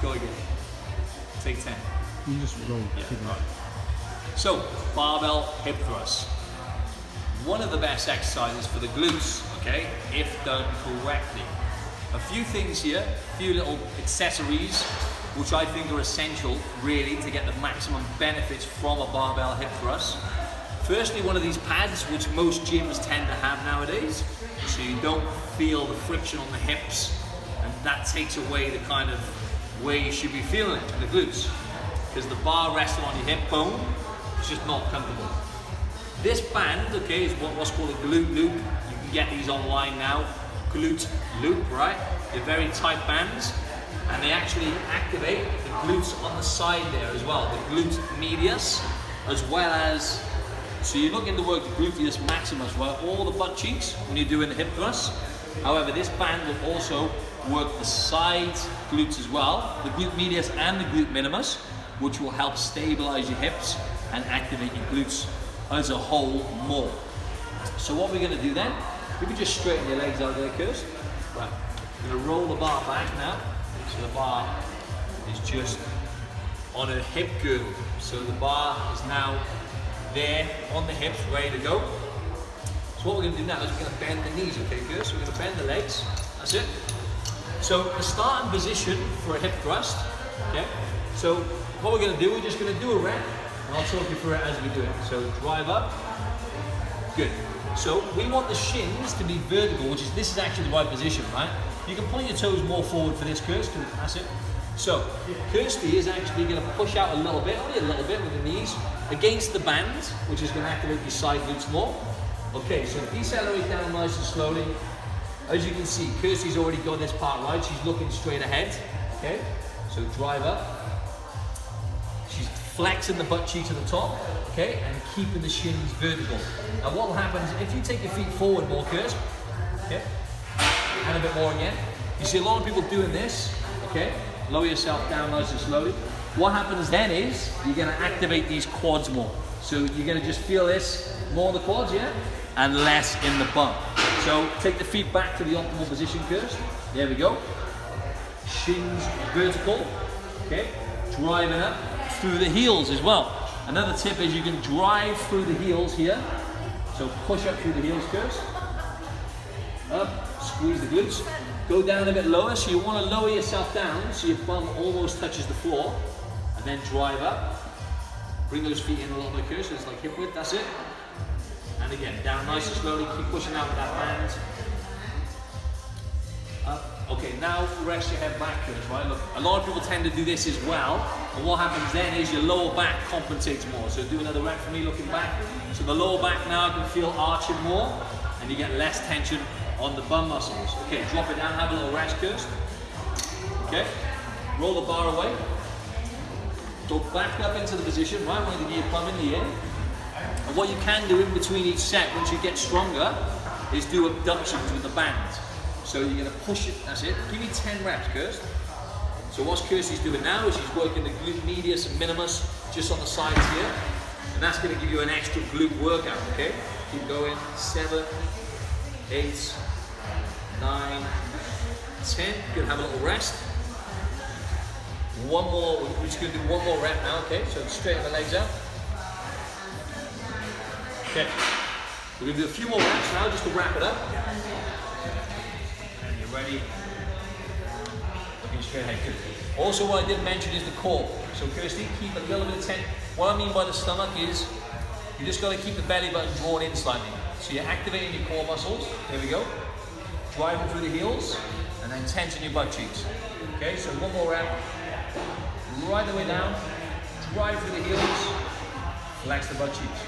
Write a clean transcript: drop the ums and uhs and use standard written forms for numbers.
go again. Take 10. You just roll. Yeah, right. So, barbell hip thrusts. One of the best exercises for the glutes, okay, if done correctly. A few things here, a few little accessories, which I think are essential, really, to get the maximum benefits from a barbell hip thrust. Firstly, one of these pads, which most gyms tend to have nowadays, so you don't feel the friction on the hips, and that takes away the kind of way you should be feeling it in the glutes, because the bar resting on your hip bone is just not comfortable. This band, okay, is what's called a glute loop. You can get these online now. Glute loop, right? They're very tight bands, and they actually activate the glutes on the side there as well, the glute medius, as well as, so you're looking to work the gluteus maximus, right? All the butt cheeks when you're doing the hip thrust. However, this band will also work the side glutes as well, the glute medius and the glute minimus, which will help stabilize your hips and activate your glutes as a whole more. So what we're going to do then, you can just straighten your legs out there, Kirst. Right, I'm going to roll the bar back now, so the bar is just on a hip girdle. So the bar is now there on the hips, ready to go. So what we're going to do now is we're going to bend the knees, okay, Kirst? So we're going to bend the legs, that's it. So the starting position for a hip thrust, okay? So what we're going to do, we're just going to do a rep, and I'll talk you through it as we do it. So drive up, good. So we want the shins to be vertical, which is, this is actually the right position, right? You can point your toes more forward for this, Kirst, that's it. So Kirsty is actually going to push out a little bit, only a little bit with the knees, against the band, which is going to activate your side glutes more. Okay, so decelerate down nice and slowly. As you can see, Kirsty's already got this part right, she's looking straight ahead, okay? So drive up. She's flexing the butt cheeks at the top, okay, and keeping the shins vertical. And what will happen is if you take your feet forward more, Kirst, okay, and a bit more again, you see a lot of people doing this, okay, lower yourself down nice and slowly. What happens then is you're going to activate these quads more. So you're going to just feel this more in the quads, yeah, and less in the bum. So take the feet back to the optimal position, Kirst. There we go. Shins vertical, okay, driving up through the heels as well. Another tip is you can drive through the heels here. So push up through the heels, Kirst. Up, squeeze the glutes. Go down a bit lower, so you want to lower yourself down so your bum almost touches the floor. And then drive up. Bring those feet in a little bit, Kirst, so it's like hip width, that's it. And again, down nice and slowly, keep pushing out with that band. Up. Okay, now rest your head back, Kirst, right? Look, a lot of people tend to do this as well, and what happens then is your lower back compensates more. So do another rep for me, looking back. So the lower back now can feel arching more, and you get less tension on the bum muscles. Okay, drop it down, have a little rest, Kirst. Okay, roll the bar away. Go back up into the position, right? Want to get your bum in the air. And what you can do in between each set, once you get stronger, is do abductions with the band. So you're going to push it, that's it. Give me 10 reps, Kirst. So what Kirsty's doing now is she's working the glute medius and minimus just on the sides here. And that's going to give you an extra glute workout, okay? Keep going. 7, 8, 9, 10. Good, have a little rest. One more, we're just going to do one more rep now, okay? So straighten the legs out. Okay, we're going to do a few more reps now just to wrap it up. And you're ready. Looking straight ahead, good. Also what I didn't mention is the core. So Kirsty, keep a little bit of tension. What I mean by the stomach is, you just got to keep the belly button drawn in slightly. So you're activating your core muscles, there we go. Driving through the heels, and then tension your butt cheeks. Okay, so one more rep. Right the way down, drive through the heels, relax the butt cheeks.